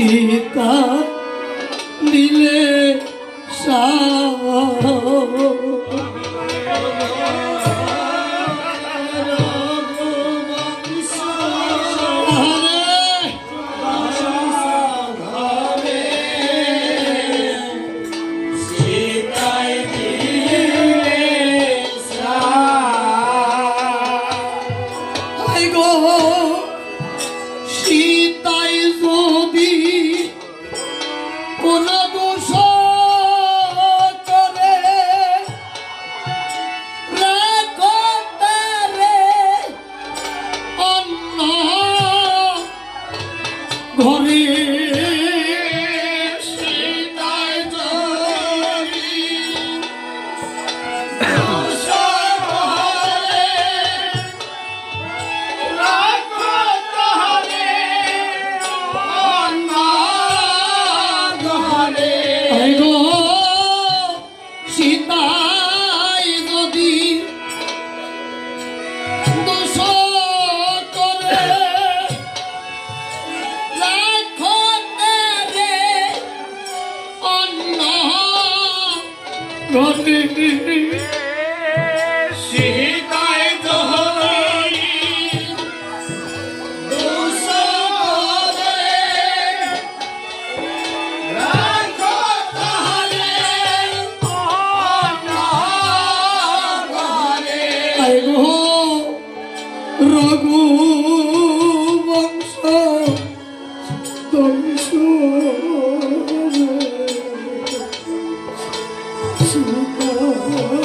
সীতা দিলে সীতাই যদি কোন দোষ করে রাখো তারে অন্য ঘরে সীতাই যদি দোষ করে রাখো তারে অন্য ঘরে সীতাই যদি দোষ করে রাখো তারে অন্য ঘরে সীতাই যদি দোষ করে রাখো তারে অন্য ঘরে রঘু বংশ ধ্বংস সীতা